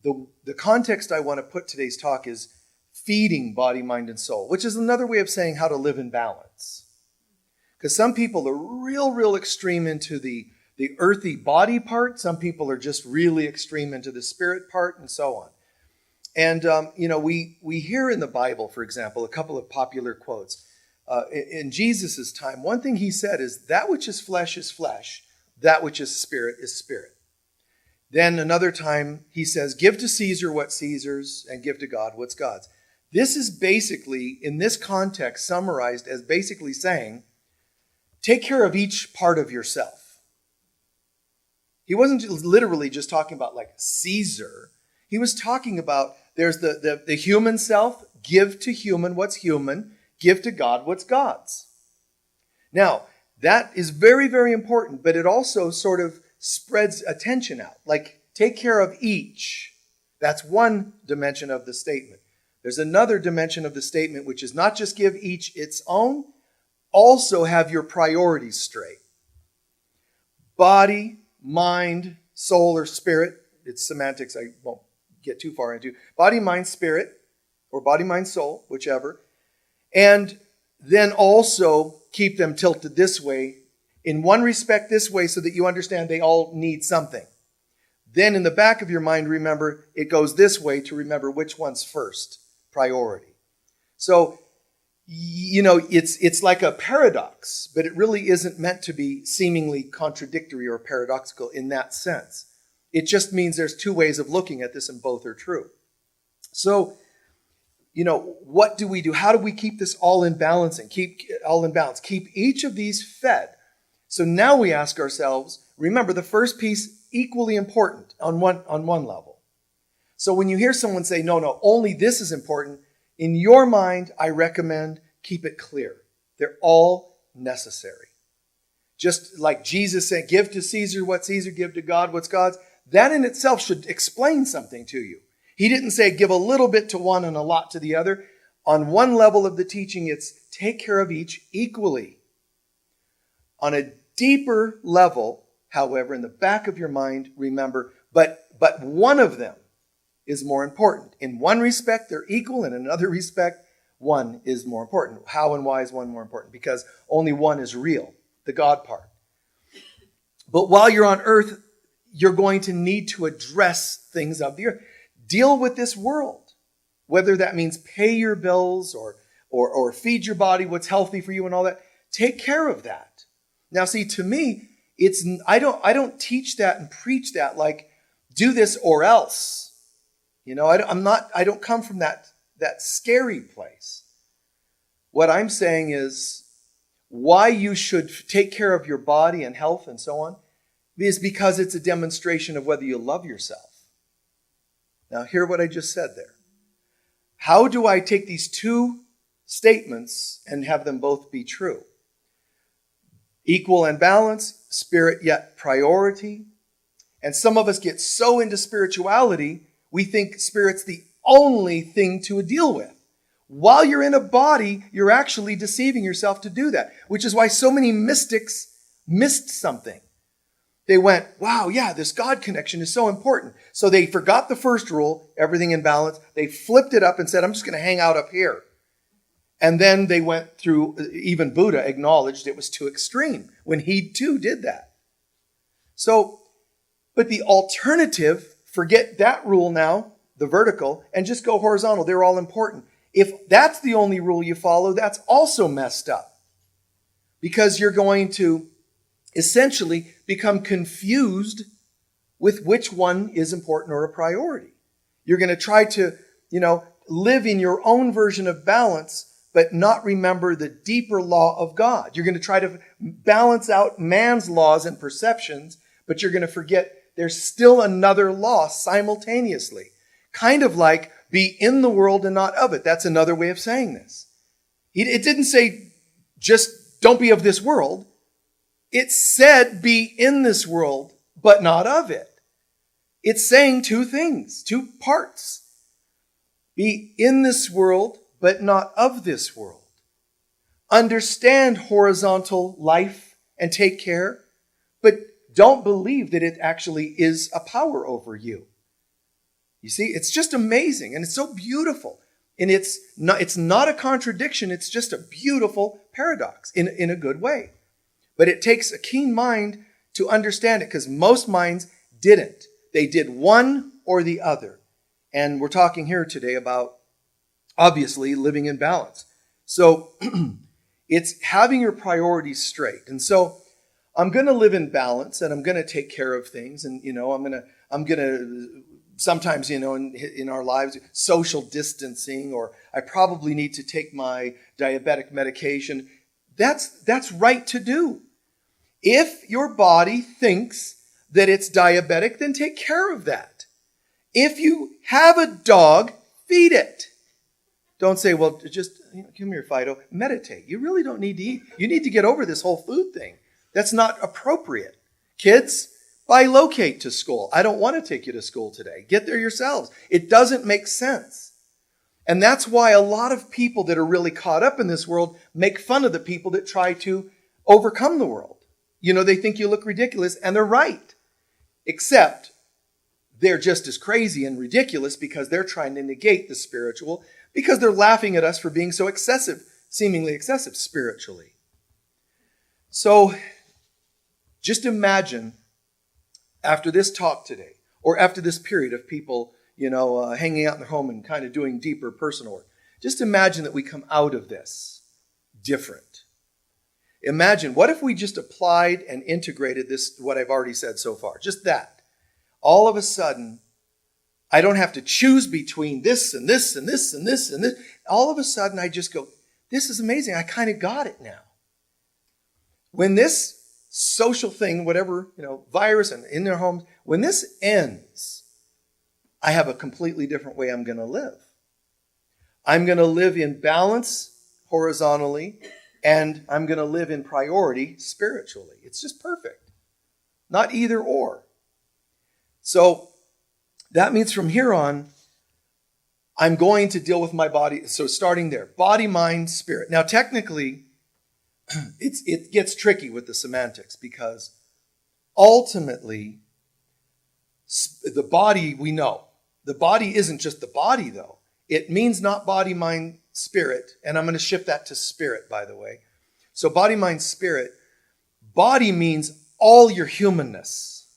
the context I want to put today's talk is feeding body, mind, and soul, which is another way of saying how to live in balance. Because some people are real extreme into the earthy body part. Some people are just really extreme into the spirit part, and so on. And, we hear in the Bible, for example, a couple of popular quotes. In Jesus' time, one thing he said is, that which is flesh, that which is spirit is spirit. Then another time he says, give to Caesar what's Caesar's and give to God what's God's. This is basically, in this context, summarized as basically saying, take care of each part of yourself. He wasn't literally just talking about like Caesar. He was talking about there's the human self, give to human what's human, give to God what's God's. Now, that is very, very important, but it also sort of spreads attention out. Like, take care of each. That's one dimension of the statement. There's another dimension of the statement, which is not just give each its own, also have your priorities straight. Body, mind, soul, or spirit. It's semantics I won't get too far into. Body, mind, spirit, or body, mind, soul, whichever. And then also keep them tilted this way, in one respect this way, so that you understand they all need something. Then in the back of your mind, remember, it goes this way to remember which one's first priority. So, it's like a paradox, but it really isn't meant to be seemingly contradictory or paradoxical in that sense. It just means there's two ways of looking at this and both are true. So, what do we do? How do we keep this all in balance? Keep each of these fed. So now we ask ourselves, remember the first piece, equally important on one level. So when you hear someone say, no, only this is important, in your mind, I recommend keep it clear. They're all necessary. Just like Jesus said, give to Caesar what's Caesar, give to God what's God's. That in itself should explain something to you. He didn't say give a little bit to one and a lot to the other. On one level of the teaching, it's take care of each equally. On a deeper level, however, in the back of your mind, remember, but one of them is more important. In one respect, they're equal. In another respect, one is more important. How and why is one more important? Because only one is real, the God part. But while you're on earth, you're going to need to address things of the earth. Deal with this world, whether that means pay your bills or feed your body what's healthy for you and all that. Take care of that. Now, see, to me, I don't teach that and preach that like do this or else. I don't come from that scary place. What I'm saying is why you should take care of your body and health and so on is because it's a demonstration of whether you love yourself. Now, hear what I just said there. How do I take these two statements and have them both be true? Equal and balance, spirit yet priority. And some of us get so into spirituality, we think spirit's the only thing to deal with. While you're in a body, you're actually deceiving yourself to do that, which is why so many mystics missed something. They went, wow, yeah, this God connection is so important. So they forgot the first rule, everything in balance. They flipped it up and said, I'm just going to hang out up here. And then they went through, even Buddha acknowledged it was too extreme when he too did that. So, but the alternative, forget that rule now, the vertical, and just go horizontal. They're all important. If that's the only rule you follow, that's also messed up. Because you're going to essentially become confused with which one is important or a priority. You're going to try to, live in your own version of balance, but not remember the deeper law of God. You're going to try to balance out man's laws and perceptions, but you're going to forget there's still another law simultaneously. Kind of like be in the world and not of it. That's another way of saying this. It didn't say just don't be of this world. It said be in this world, but not of it. It's saying two things, two parts. Be in this world, but not of this world. Understand horizontal life and take care, but don't believe that it actually is a power over you. You see, it's just amazing, and it's so beautiful. And it's not a contradiction, it's just a beautiful paradox in a good way. But it takes a keen mind to understand it, because most minds didn't. They did one or the other. And we're talking here today about, obviously, living in balance. So it's having your priorities straight. And so I'm going to live in balance, and I'm going to take care of things. And, I'm going to sometimes, in our lives, social distancing, or I probably need to take my diabetic medication. That's right to do. If your body thinks that it's diabetic, then take care of that. If you have a dog, feed it. Don't say, well, just come here, Fido, meditate. You really don't need to eat. You need to get over this whole food thing. That's not appropriate. Kids, bilocate to school. I don't want to take you to school today. Get there yourselves. It doesn't make sense. And that's why a lot of people that are really caught up in this world make fun of the people that try to overcome the world. They think you look ridiculous, and they're right. Except they're just as crazy and ridiculous because they're trying to negate the spiritual, because they're laughing at us for being so excessive, seemingly excessive spiritually. So just imagine after this talk today, or after this period of people, hanging out in their home and kind of doing deeper personal work, just imagine that we come out of this different. Imagine, what if we just applied and integrated this, what I've already said so far, just that. All of a sudden, I don't have to choose between this and this and this and this and this. All of a sudden, I just go, this is amazing. I kind of got it now. When this social thing, whatever, virus and in their homes, when this ends, I have a completely different way I'm going to live. I'm going to live in balance horizontally, and I'm going to live in priority spiritually. It's just perfect. Not either or. So that means from here on, I'm going to deal with my body. So starting there, body, mind, spirit. Now, technically, it gets tricky with the semantics, because ultimately, the body, we know. The body isn't just the body, though. It means not body, mind, spirit. And I'm going to shift that to spirit, by the way. So body, mind, spirit. Body means all your humanness.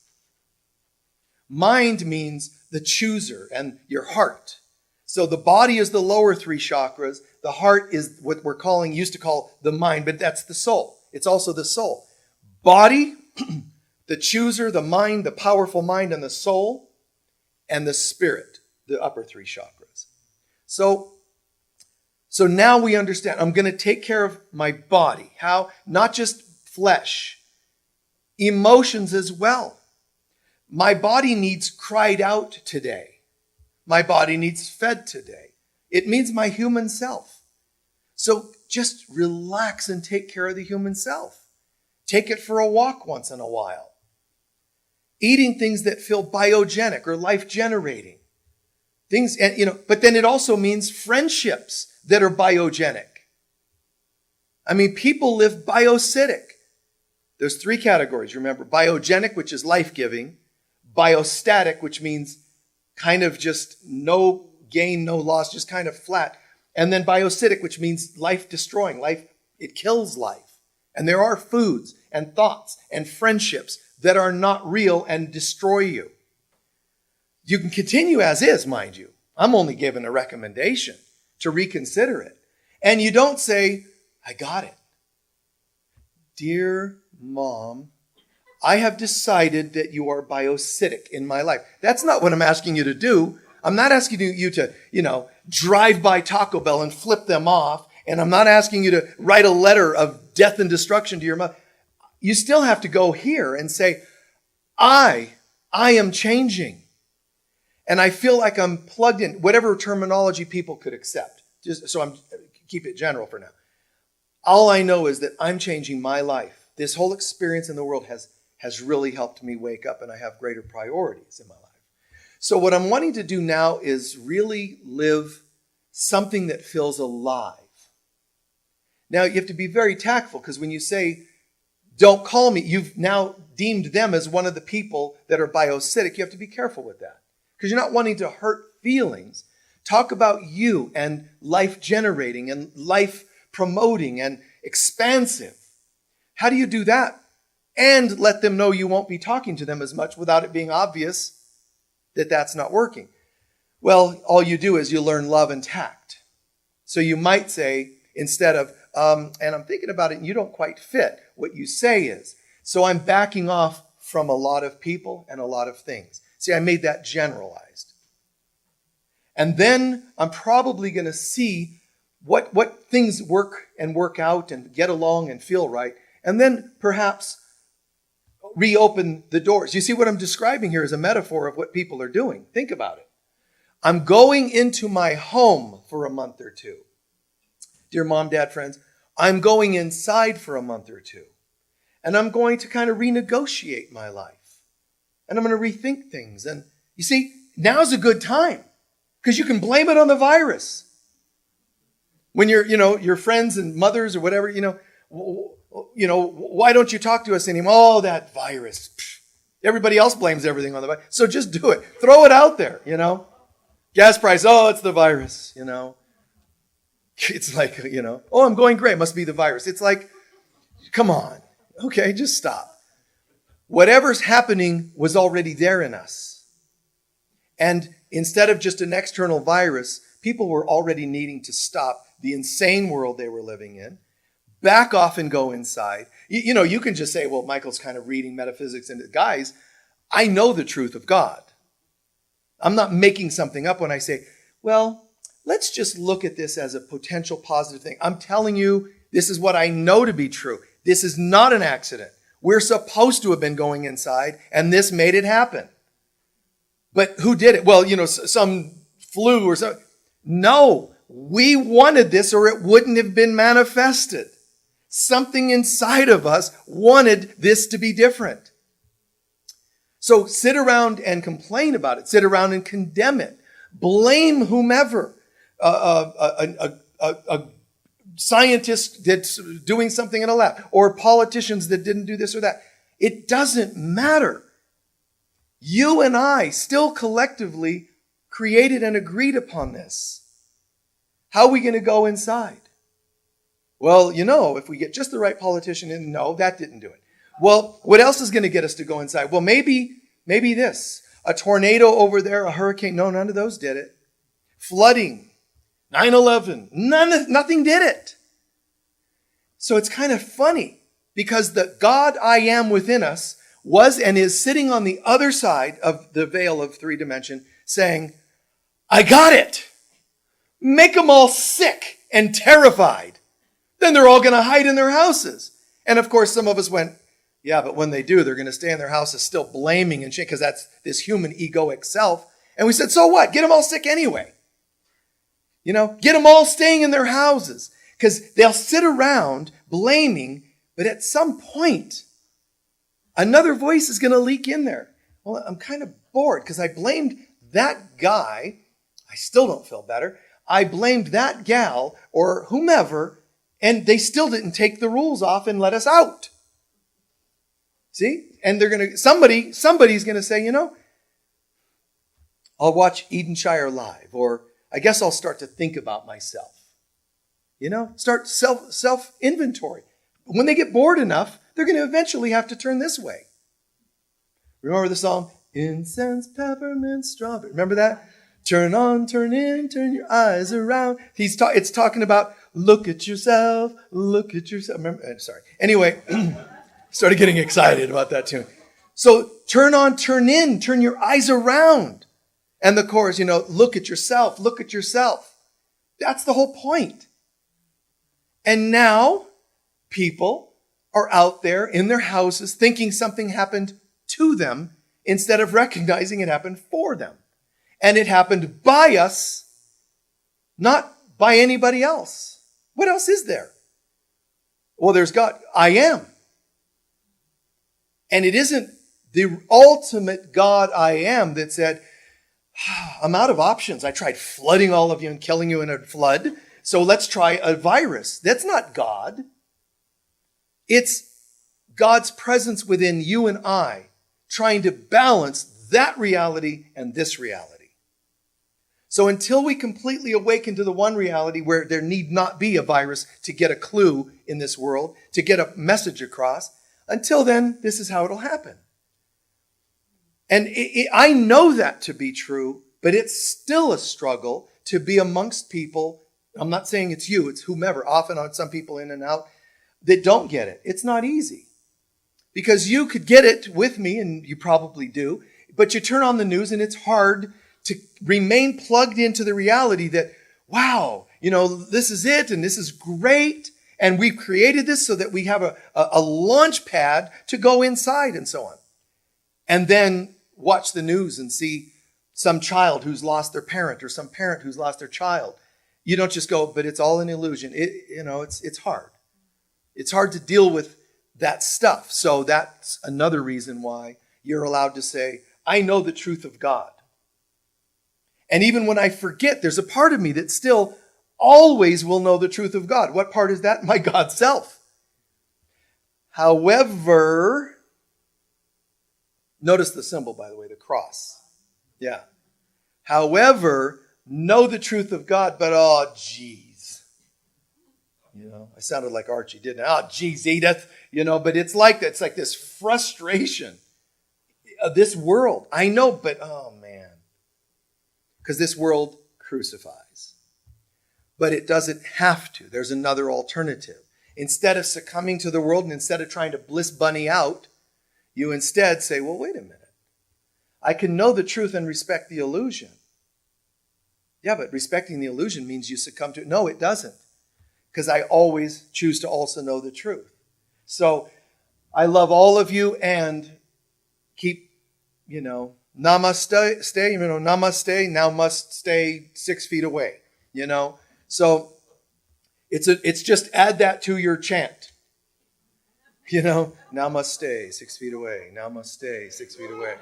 Mind means the chooser and your heart. So the body is the lower three chakras. The heart is what used to call the mind, but that's the soul. It's also the soul. Body, the chooser, the mind, the powerful mind, and the soul, and the spirit, the upper three chakras. So now we understand. I'm going to take care of my body. How? Not just flesh, emotions as well. My body needs cried out today. My body needs fed today. It means my human self. So just relax and take care of the human self. Take it for a walk once in a while. Eating things that feel biogenic or life-generating. Things, but then it also means friendships that are biogenic. I mean, people live biocytic. There's three categories, remember. Biogenic, which is life-giving. Biostatic, which means kind of just no gain, no loss, just kind of flat. And then biocytic, which means life-destroying. It kills life. And there are foods and thoughts and friendships that are not real and destroy you. You can continue as is, mind you. I'm only giving a recommendation to reconsider it. And you don't say, I got it. Dear Mom, I have decided that you are biocytic in my life. That's not what I'm asking you to do. I'm not asking you to, drive by Taco Bell and flip them off. And I'm not asking you to write a letter of death and destruction to your mother. You still have to go here and say, I am changing. And I feel like I'm plugged in, whatever terminology people could accept. Keep it general for now. All I know is that I'm changing my life. This whole experience in the world has really helped me wake up, and I have greater priorities in my life. So what I'm wanting to do now is really live something that feels alive. Now, you have to be very tactful, because when you say, don't call me, you've now deemed them as one of the people that are biocytic. You have to be careful with that. because you're not wanting to hurt feelings. Talk about you and life generating and life promoting and expansive. How do you do that? And let them know you won't be talking to them as much without it being obvious that that's not working. Well, all you do is you learn love and tact. So you might say, instead of, and I'm thinking about it and you don't quite fit, what you say is, so I'm backing off from a lot of people and a lot of things. See, I made that generalized. And then I'm probably going to see what things work and work out and get along and feel right. And then perhaps reopen the doors. You see what I'm describing here is a metaphor of what people are doing. Think about it. I'm going into my home for a month or two. Dear mom, dad, friends, I'm going inside for a month or two. And I'm going to kind of renegotiate my life. And I'm going to rethink things. And you see, now's a good time because you can blame it on the virus. When your friends and mothers or whatever, why don't you talk to us anymore? Oh, that virus. Pfft. Everybody else blames everything on the virus. So just do it. Throw it out there, Gas price, oh, it's the virus, It's like, oh, I'm going great. Must be the virus. It's like, come on. Okay, just stop. Whatever's happening was already there in us. And instead of just an external virus, people were already needing to stop the insane world they were living in, back off and go inside. You can just say, well, Michael's kind of reading metaphysics. And guys, I know the truth of God. I'm not making something up when I say, well, let's just look at this as a potential positive thing. I'm telling you, this is what I know to be true. This is not an accident. We're supposed to have been going inside, and this made it happen. But who did it? Well, some flu or something. No, we wanted this or it wouldn't have been manifested. Something inside of us wanted this to be different. So sit around and complain about it. Sit around and condemn it. Blame whomever. A scientist that's doing something in a lab, or politicians that didn't do this or that. It doesn't matter. You and I still collectively created and agreed upon this. How are we going to go inside? Well, if we get just the right politician in, no, that didn't do it. Well, what else is going to get us to go inside? Well, maybe this. A tornado over there, a hurricane. No, none of those did it. Flooding. 9/11. Nothing did it. So it's kind of funny because the God I am within us was and is sitting on the other side of the veil of 3 dimension saying, I got it. Make them all sick and terrified. Then they're all going to hide in their houses. And of course, some of us went, yeah, but when they do, they're going to stay in their houses still blaming and shit because that's this human egoic self. And we said, so what? Get them all sick anyway. Get them all staying in their houses because they'll sit around blaming, but at some point, another voice is going to leak in there. Well, I'm kind of bored because I blamed that guy. I still don't feel better. I blamed that gal or whomever, and they still didn't take the rules off and let us out. See? And they're going to, somebody's going to say, I'll watch Edenshire Live, or I guess I'll start to think about myself. Start self-inventory. When they get bored enough, they're going to eventually have to turn this way. Remember the song, Incense, Peppermint, Strawberry. Remember that? Turn on, turn in, turn your eyes around. It's talking about look at yourself, look at yourself. Sorry. Anyway, started getting excited about that tune. So turn on, turn in, turn your eyes around. And the chorus, look at yourself, look at yourself. That's the whole point. And now people are out there in their houses thinking something happened to them instead of recognizing it happened for them. And it happened by us, not by anybody else. What else is there? Well, there's God. I am. And it isn't the ultimate God I am that said, I'm out of options. I tried flooding all of you and killing you in a flood. So let's try a virus. That's not God. It's God's presence within you and I trying to balance that reality and this reality. So until we completely awaken to the one reality where there need not be a virus to get a clue in this world, to get a message across, until then, this is how it'll happen. And I know that to be true, but it's still a struggle to be amongst people. I'm not saying it's you, it's whomever, off and on, some people in and out, that don't get it. It's not easy. Because you could get it with me, and you probably do, but you turn on the news and it's hard to remain plugged into the reality that, wow, this is it, and this is great, and we've created this so that we have a launch pad to go inside and so on. And then watch the news and see some child who's lost their parent or some parent who's lost their child. You don't just go, but it's all an illusion. It's hard. It's hard to deal with that stuff. So that's another reason why you're allowed to say, I know the truth of God. And even when I forget, there's a part of me that still always will know the truth of God. What part is that? My God self. However, notice the symbol, by the way, the cross. Yeah. However, know the truth of God, but oh, geez. I sounded like Archie, didn't I? Oh, geez, Edith. But it's like that. It's like this frustration of this world. I know, but oh, man. Because this world crucifies. But it doesn't have to. There's another alternative. Instead of succumbing to the world and instead of trying to bliss bunny out, you instead say, well, wait a minute. I can know the truth and respect the illusion. Yeah, but respecting the illusion means you succumb to it. No, it doesn't. Because I always choose to also know the truth. So I love all of you and keep, namaste, namaste, now must stay 6 feet away, So it's just add that to your chant. Now must stay 6 feet away, now must stay 6 feet away.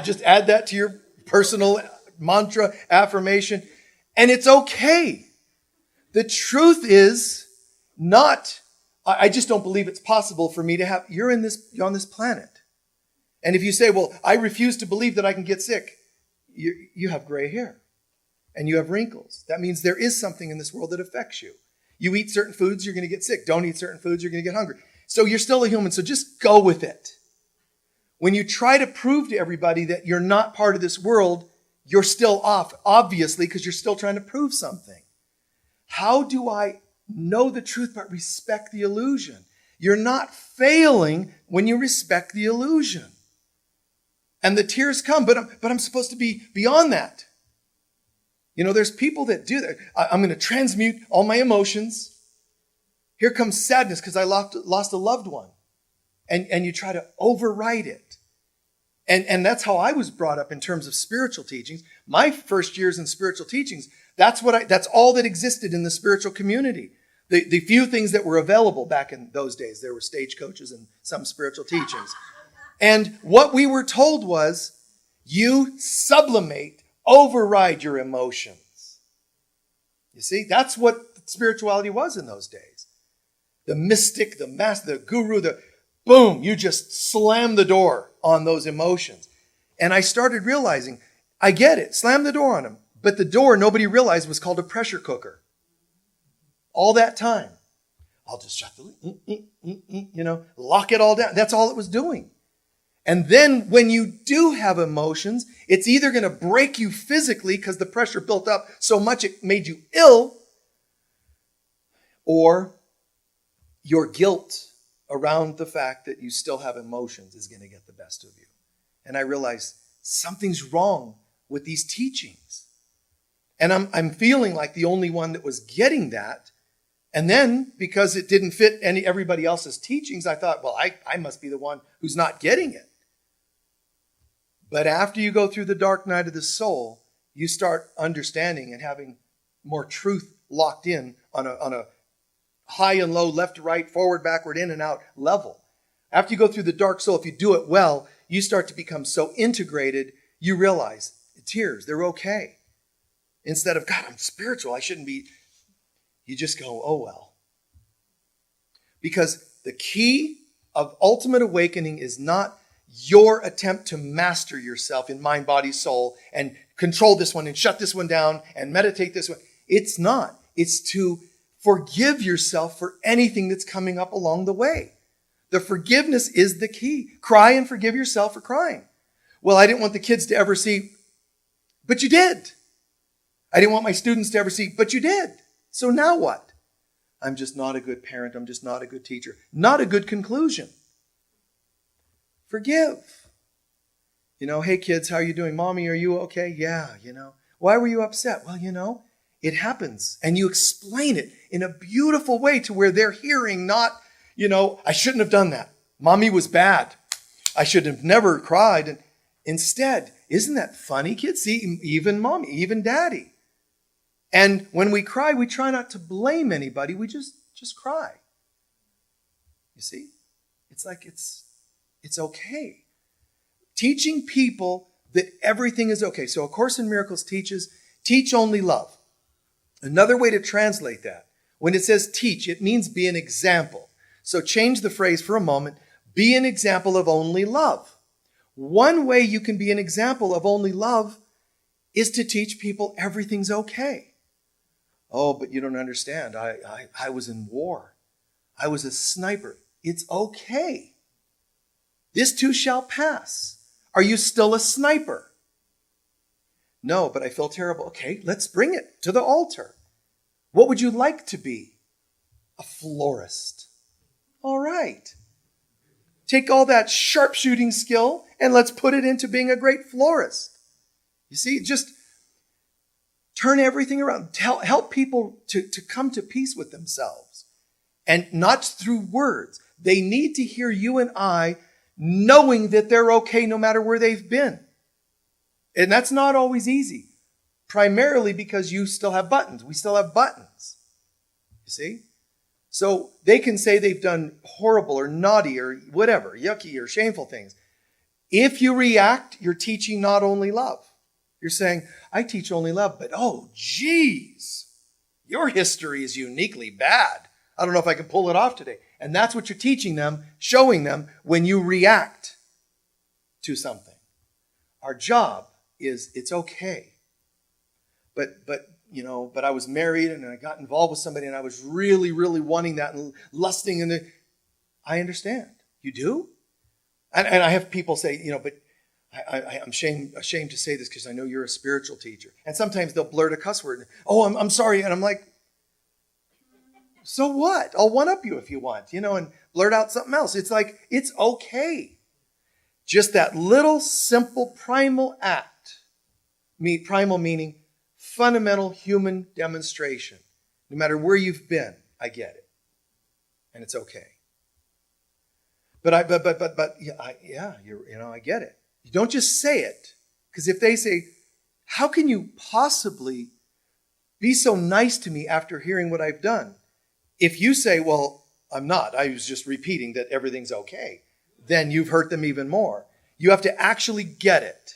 Just add that to your personal mantra, affirmation, and it's okay. The truth is not, I just don't believe it's possible for me to have, you're on this planet. And if you say, well, I refuse to believe that I can get sick, you have gray hair and you have wrinkles. That means there is something in this world that affects you. You eat certain foods, you're going to get sick. Don't eat certain foods, you're going to get hungry. So you're still a human, so just go with it. When you try to prove to everybody that you're not part of this world, you're still off, obviously, because you're still trying to prove something. How do I know the truth but respect the illusion? You're not failing when you respect the illusion. And the tears come, but I'm supposed to be beyond that. There's people that do that. I'm going to transmute all my emotions. Here comes sadness because I lost a loved one. And you try to override it. And that's how I was brought up in terms of spiritual teachings. My first years in spiritual teachings, that's all that existed in the spiritual community. The few things that were available back in those days, there were stagecoaches and some spiritual teachings. And what we were told was, you sublimate, override your emotions. You see, that's what spirituality was in those days. The mystic, the master, the guru, boom, you just slam the door on those emotions. And I started realizing, I get it, slam the door on them. But the door, nobody realized, was called a pressure cooker. All that time. I'll just shut the lid, lock it all down. That's all it was doing. And then when you do have emotions, it's either going to break you physically because the pressure built up so much it made you ill, or your guilt around the fact that you still have emotions is going to get the best of you. And I realized something's wrong with these teachings. And I'm feeling like the only one that was getting that. And then, because it didn't fit everybody else's teachings, I thought, well, I must be the one who's not getting it. But after you go through the dark night of the soul, you start understanding and having more truth locked in on a high and low, left to right, forward, backward, in and out level. After you go through the dark soul, if you do it well, you start to become so integrated, you realize tears, they're okay. Instead of, God, I'm spiritual, I shouldn't be. You just go, oh, well. Because the key of ultimate awakening is not your attempt to master yourself in mind, body, soul, and control this one and shut this one down and meditate this one. It's not. It's to forgive yourself for anything that's coming up along the way. The forgiveness is the key. Cry and forgive yourself for crying. Well, I didn't want the kids to ever see, but you did. I didn't want my students to ever see, but you did. So now what? I'm just not a good parent. I'm just not a good teacher. Not a good conclusion. Forgive. Hey kids, how are you doing? Mommy, are you okay? Yeah, Why were you upset? Well, it happens. And you explain it in a beautiful way to where they're hearing not, I shouldn't have done that. Mommy was bad. I should have never cried. And instead, isn't that funny, kids? See, even mommy, even daddy. And when we cry, we try not to blame anybody. We just cry. You see? It's like it's okay. Teaching people that everything is okay. So A Course in Miracles teaches, teach only love. Another way to translate that, when it says teach, it means be an example. So change the phrase for a moment. Be an example of only love. One way you can be an example of only love is to teach people everything's okay. Oh, but you don't understand. I was in war. I was a sniper. It's okay. This too shall pass. Are you still a sniper? No, but I feel terrible. Okay, let's bring it to the altar. What would you like to be? A florist. All right. Take all that sharpshooting skill and let's put it into being a great florist. You see, just turn everything around. Help people to come to peace with themselves. And not through words. They need to hear you and I knowing that they're okay no matter where they've been. And that's not always easy. Primarily because you still have buttons. We still have buttons. You see? So they can say they've done horrible or naughty or whatever, yucky or shameful things. If you react, you're teaching not only love. You're saying, I teach only love, but oh, geez, your history is uniquely bad. I don't know if I can pull it off today. And that's what you're teaching them, showing them when you react to something. Our job is, it's okay. But I was married and I got involved with somebody and I was really, really wanting that and lusting. I understand. You do? And I have people say, but I'm ashamed to say this because I know you're a spiritual teacher. And sometimes they'll blurt a cuss word. Oh, I'm sorry. And I'm like, so what? I'll one-up you if you want, and blurt out something else. It's like, it's okay. Just that little simple primal act. Primal meaning fundamental human demonstration. No matter where you've been, I get it. And it's okay. But I get it. You don't just say it. Because if they say, how can you possibly be so nice to me after hearing what I've done? If you say, well, I'm not, I was just repeating that everything's okay, then you've hurt them even more. You have to actually get it.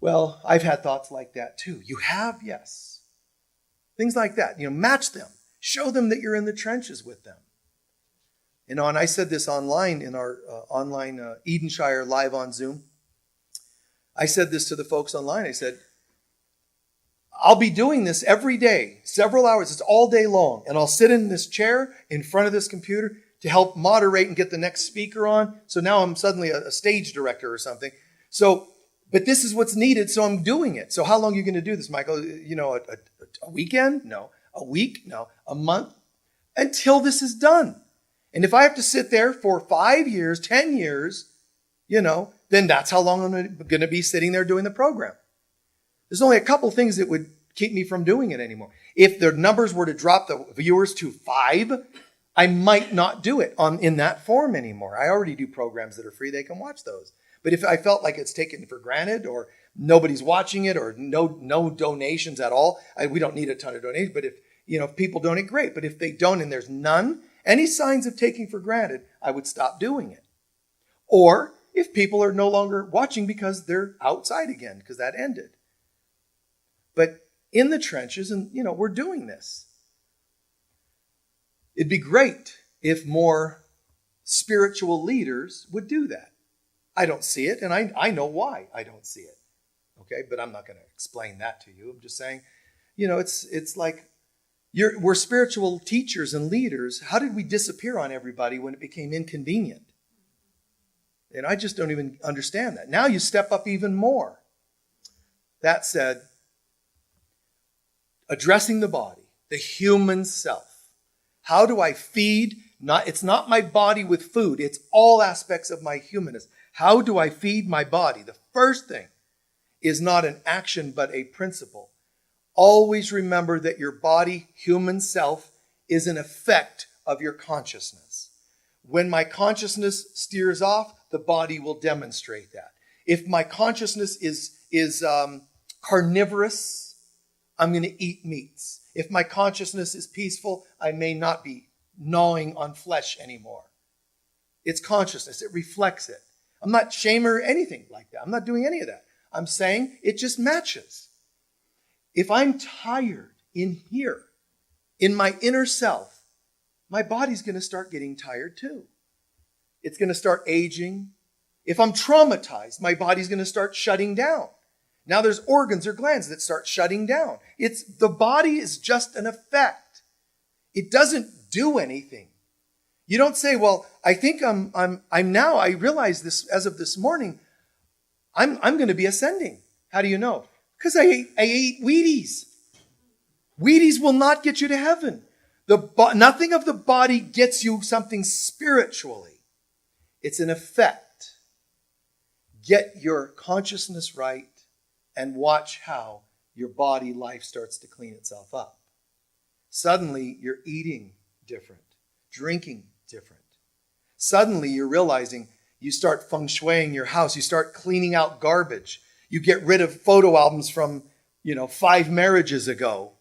Well, I've had thoughts like that too. You have? Yes. Things like that. Match them. Show them that you're in the trenches with them. And I said this online in our online Edenshire live on Zoom. I said this to the folks online. I said, I'll be doing this every day, several hours. It's all day long. And I'll sit in this chair in front of this computer to help moderate and get the next speaker on. So now I'm suddenly a stage director or something. But this is what's needed, so I'm doing it. So how long are you going to do this, Michael? A weekend? No. A week? No. A month? Until this is done. And if I have to sit there for 5 years, 10 years, then that's how long I'm going to be sitting there doing the program. There's only a couple things that would keep me from doing it anymore. If the numbers were to drop the viewers to 5, I might not do it in that form anymore. I already do programs that are free. They can watch those. But if I felt like it's taken for granted or nobody's watching it or no donations at all, we don't need a ton of donations. But if people donate, great. But if they don't and there's none, any signs of taking for granted, I would stop doing it. Or if people are no longer watching because they're outside again, because that ended. But in the trenches, and we're doing this. It'd be great if more spiritual leaders would do that. I don't see it, and I know why I don't see it. Okay, but I'm not going to explain that to you. I'm just saying, it's like we're spiritual teachers and leaders. How did we disappear on everybody when it became inconvenient? And I just don't even understand that. Now you step up even more. That said, addressing the body, the human self. How do I feed? It's not my body with food. It's all aspects of my humanness. How do I feed my body? The first thing is not an action, but a principle. Always remember that your body, human self, is an effect of your consciousness. When my consciousness steers off, the body will demonstrate that. If my consciousness is carnivorous, I'm going to eat meats. If my consciousness is peaceful, I may not be gnawing on flesh anymore. It's consciousness. It reflects it. I'm not shaming or anything like that. I'm not doing any of that. I'm saying it just matches. If I'm tired in here, in my inner self, my body's going to start getting tired too. It's going to start aging. If I'm traumatized, my body's going to start shutting down. Now there's organs or glands that start shutting down. The body is just an effect. It doesn't do anything. You don't say, well, I think I realize this as of this morning, I'm going to be ascending. How do you know? Because I ate Wheaties. Wheaties will not get you to heaven. Nothing of the body gets you something spiritually. It's an effect. Get your consciousness right and watch how your body life starts to clean itself up. Suddenly, you're eating different, drinking different. Suddenly, you're realizing you start feng shuiing your house. You start cleaning out garbage. You get rid of photo albums from, 5 marriages ago,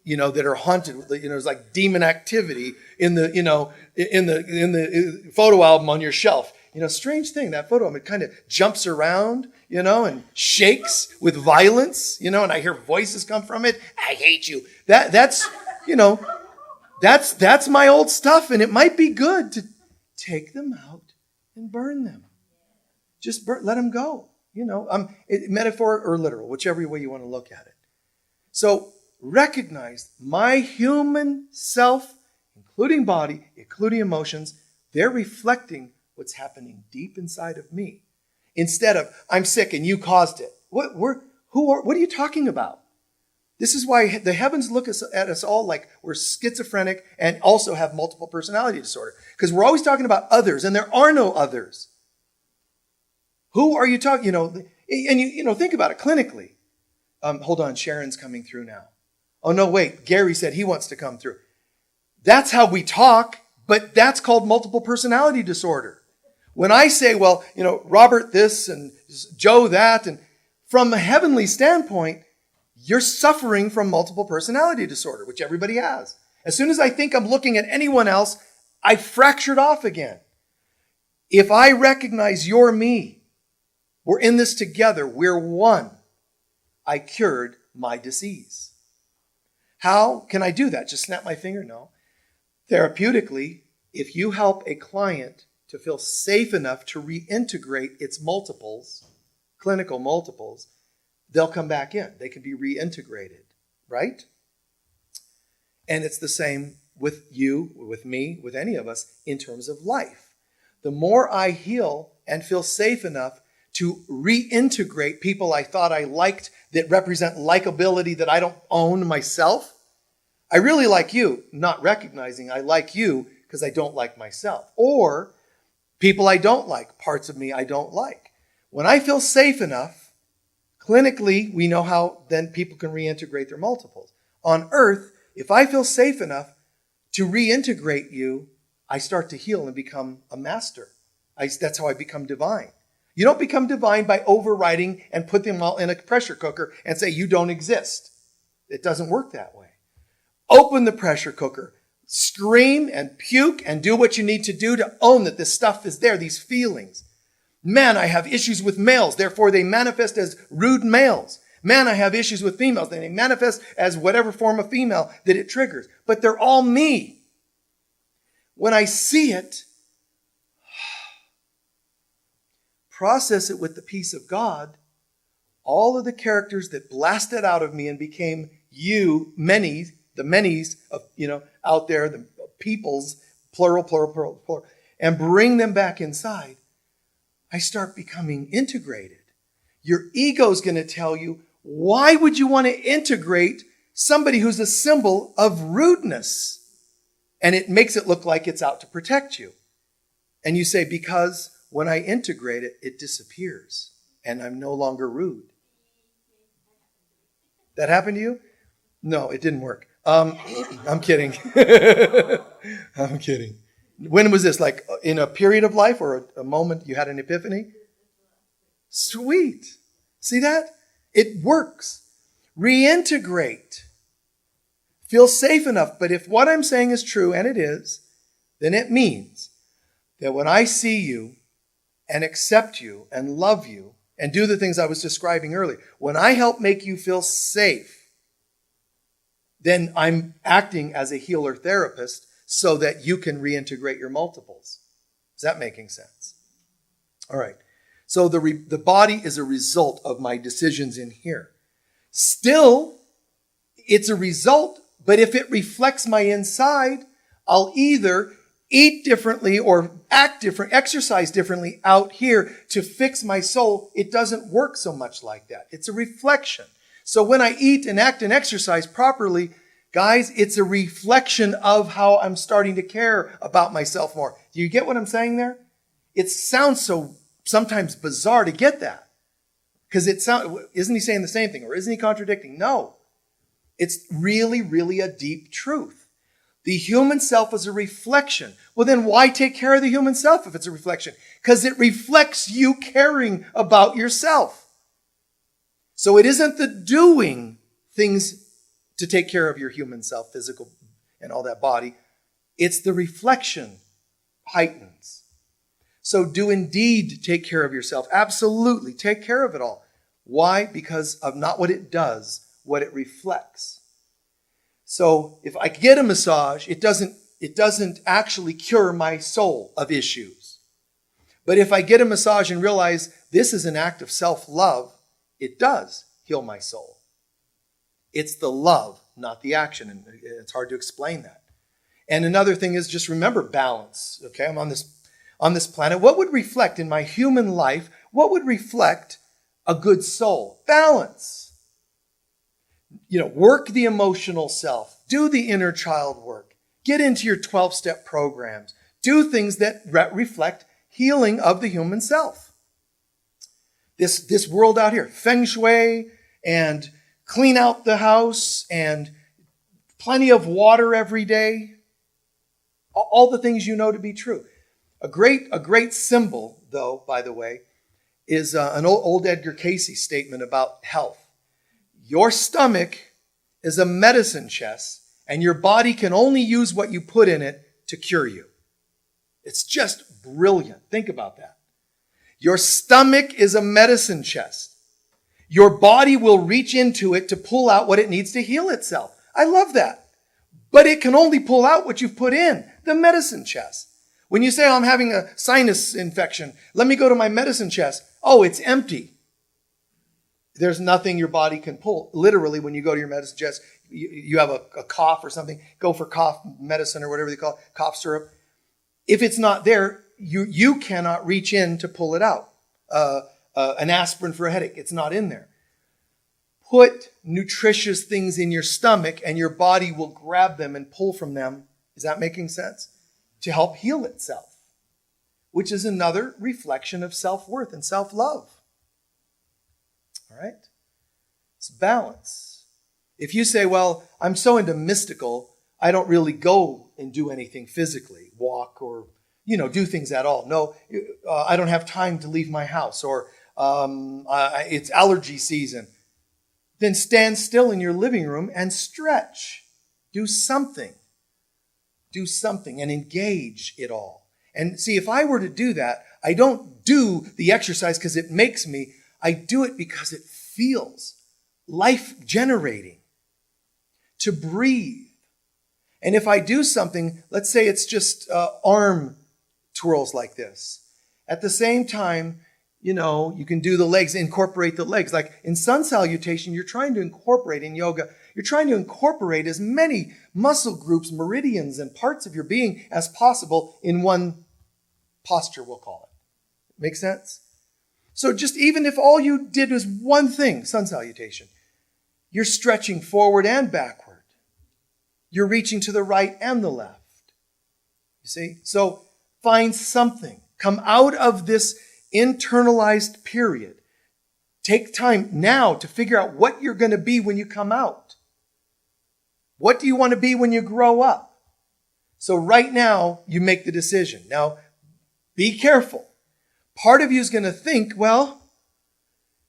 that are haunted. It's like demon activity in the photo album on your shelf. Strange thing, that photo album, it kind of jumps around, and shakes with violence, and I hear voices come from it. I hate you. That's my old stuff, and it might be good to take them out and burn them. Just let them go. Metaphor or literal, whichever way you want to look at it. So recognize my human self, including body, including emotions, they're reflecting what's happening deep inside of me. Instead of, I'm sick and you caused it. What are you talking about? This is why the heavens look at us all like we're schizophrenic and also have multiple personality disorder. Because we're always talking about others, and there are no others. Who are you talking, and think about it clinically. Hold on, Sharon's coming through now. Oh, no, wait, Gary said he wants to come through. That's how we talk, but that's called multiple personality disorder. When I say, well, Robert this and Joe that, and from a heavenly standpoint, you're suffering from multiple personality disorder, which everybody has. As soon as I think I'm looking at anyone else, I fractured off again. If I recognize you're me, we're in this together, we're one, I cured my disease. How can I do that? Just snap my finger? No. Therapeutically, if you help a client to feel safe enough to reintegrate its multiples, clinical multiples, they'll come back in. They can be reintegrated, right? And it's the same with you, with me, with any of us in terms of life. The more I heal and feel safe enough to reintegrate people I thought I liked that represent likability that I don't own myself. I really like you, not recognizing I like you because I don't like myself. Or people I don't like, parts of me I don't like. When I feel safe enough, clinically, we know how then people can reintegrate their multiples. On earth, if I feel safe enough to reintegrate you, I start to heal and become a master. That's how I become divine. You don't become divine by overriding and put them all in a pressure cooker and say you don't exist. It doesn't work that way. Open the pressure cooker, scream and puke and do what you need to do to own that this stuff is there, these feelings. Man, I have issues with males, therefore they manifest as rude males. Man, I have issues with females, they manifest as whatever form of female that it triggers. But they're all me. When I see it, process it with the peace of God, all of the characters that blasted out of me and became you, many, the manys of, out there, the peoples, plural, plural, plural, plural, and bring them back inside, I start becoming integrated. Your ego's going to tell you, why would you want to integrate somebody who's a symbol of rudeness? And it makes it look like it's out to protect you. And you say, because when I integrate it, it disappears and I'm no longer rude. That happened to you? No, it didn't work. I'm kidding. I'm kidding. When was this? Like in a period of life or a moment you had an epiphany? Sweet. See that? It works. Reintegrate. Feel safe enough. But if what I'm saying is true, and it is, then it means that when I see you and accept you and love you and do the things I was describing earlier, when I help make you feel safe, then I'm acting as a healer therapist so that you can reintegrate your multiples. Is that making sense? All right. So the body is a result of my decisions in here. Still, it's a result, but if it reflects my inside, I'll either eat differently or act different, exercise differently out here to fix my soul. It doesn't work so much like that. It's a reflection. So when I eat and act and exercise properly, guys, it's a reflection of how I'm starting to care about myself more. Do you get what I'm saying there? It sounds so sometimes bizarre to get that. Because isn't he saying the same thing? Or isn't he contradicting? No. It's really, really a deep truth. The human self is a reflection. Well, then why take care of the human self if it's a reflection? Because it reflects you caring about yourself. So it isn't the doing things to take care of your human self, physical and all that body. It's the reflection heightens. So do indeed take care of yourself. Absolutely. Take care of it all. Why? Because of not what it does, what it reflects. So if I get a massage, it doesn't actually cure my soul of issues. But if I get a massage and realize this is an act of self-love, it does heal my soul. It's the love, not the action. And it's hard to explain that. And another thing is just remember balance. Okay, I'm on this planet. What would reflect in my human life? What would reflect a good soul? Balance. Work the emotional self. Do the inner child work. Get into your 12-step programs. Do things that reflect healing of the human self. This world out here, feng shui and clean out the house and plenty of water every day. All the things you know to be true. A great symbol, though, by the way, is an old Edgar Cayce statement about health. Your stomach is a medicine chest, and your body can only use what you put in it to cure you. It's just brilliant. Think about that. Your stomach is a medicine chest. Your body will reach into it to pull out what it needs to heal itself. I love that. But it can only pull out what you've put in, the medicine chest. When you say, I'm having a sinus infection, let me go to my medicine chest. Oh, it's empty. There's nothing your body can pull. Literally, when you go to your medicine chest, you have a cough or something, go for cough medicine or whatever they call it, cough syrup. If it's not there, you cannot reach in to pull it out. An aspirin for a headache, it's not in there. Put nutritious things in your stomach and your body will grab them and pull from them. Is that making sense? To help heal itself, which is another reflection of self-worth and self-love. All right? It's balance. If you say, well, I'm so into mystical, I don't really go and do anything physically, walk or, do things at all. No, I don't have time to leave my house, or it's allergy season. Then stand still in your living room and stretch. Do something. Do something and engage it all. And see, if I were to do that, I don't do the exercise because it makes me. I do it because it feels life-generating. To breathe. And if I do something, let's say it's just arm twirls like this. At the same time, You can do the legs, incorporate the legs. Like in sun salutation, you're trying to incorporate in yoga, you're trying to incorporate as many muscle groups, meridians, and parts of your being as possible in one posture, we'll call it. Make sense? So just even if all you did was one thing, sun salutation, you're stretching forward and backward. You're reaching to the right and the left. You see? So find something. Come out of this internalized period. Take time now to figure out what you're going to be when you come out. What do you want to be when you grow up? So right now, you make the decision. Now, be careful. Part of you is going to think, well,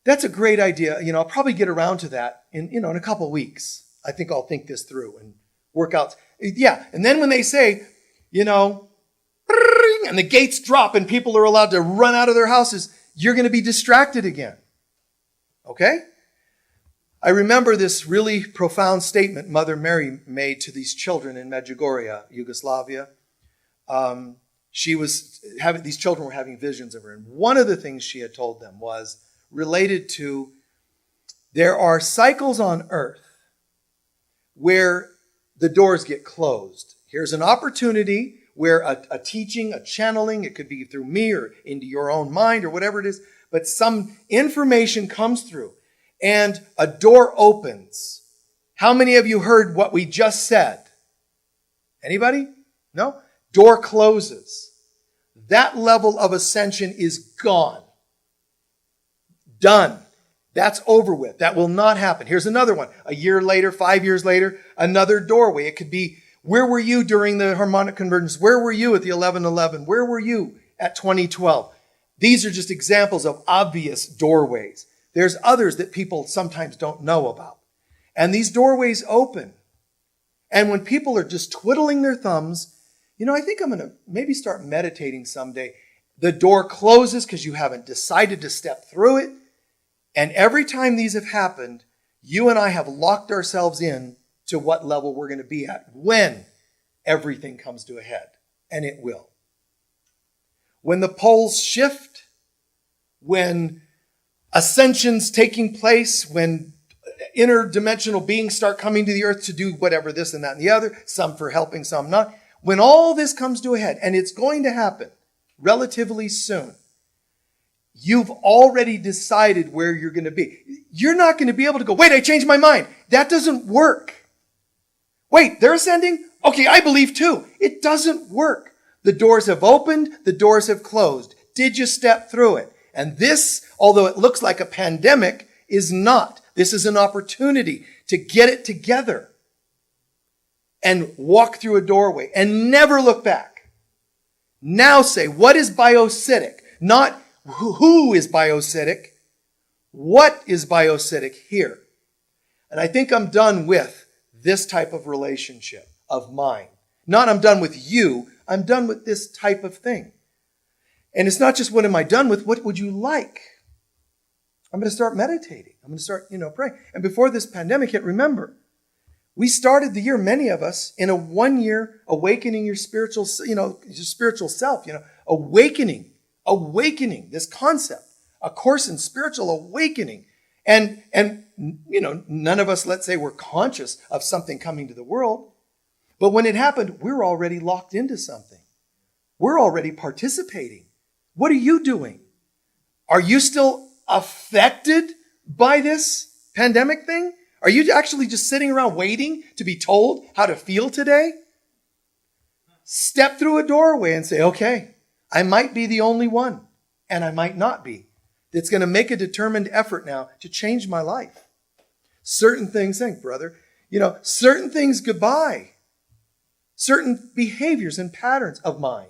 that's a great idea. I'll probably get around to that in a couple of weeks. I think I'll think this through and work out. Yeah. And then when they say, and the gates drop and people are allowed to run out of their houses, you're going to be distracted again. Okay? I remember this really profound statement Mother Mary made to these children in Medjugorje, Yugoslavia. These children were having visions of her. And one of the things she had told them was related to there are cycles on earth where the doors get closed. Here's an opportunity where a teaching, a channeling, it could be through me or into your own mind or whatever it is, but some information comes through and a door opens. How many of you heard what we just said? Anybody? No? Door closes. That level of ascension is gone. Done. That's over with. That will not happen. Here's another one. A year later, 5 years later, another doorway. It could be, where were you during the harmonic convergence? Where were you at the 11:11? Where were you at 2012? These are just examples of obvious doorways. There's others that people sometimes don't know about. And these doorways open. And when people are just twiddling their thumbs, I think I'm going to maybe start meditating someday. The door closes because you haven't decided to step through it. And every time these have happened, you and I have locked ourselves in to what level we're going to be at when everything comes to a head. And it will. When the poles shift, when ascension's taking place, when interdimensional beings start coming to the earth to do whatever, this and that and the other, some for helping, some not. When all this comes to a head, and it's going to happen relatively soon, you've already decided where you're going to be. You're not going to be able to go, wait, I changed my mind. That doesn't work. Wait, they're ascending? Okay, I believe too. It doesn't work. The doors have opened, the doors have closed. Did you step through it? And this, although it looks like a pandemic, is not. This is an opportunity to get it together and walk through a doorway and never look back. Now say, what is biocytic? Not who is biocytic. What is biocytic here? And I think I'm done with this type of relationship of mine. Not I'm done with you. I'm done with this type of thing. And it's not just what am I done with, what would you like? I'm going to start meditating. I'm going to start, praying. And before this pandemic hit, remember, we started the year, many of us, in a 1 year awakening your spiritual, your spiritual self, awakening this concept, a course in spiritual awakening. And none of us, let's say, were conscious of something coming to the world. But when it happened, we're already locked into something. We're already participating. What are you doing? Are you still affected by this pandemic thing? Are you actually just sitting around waiting to be told how to feel today? Step through a doorway and say, okay, I might be the only one, and I might not be. That's going to make a determined effort now to change my life. Certain things, think, brother, certain things goodbye. Certain behaviors and patterns of mine.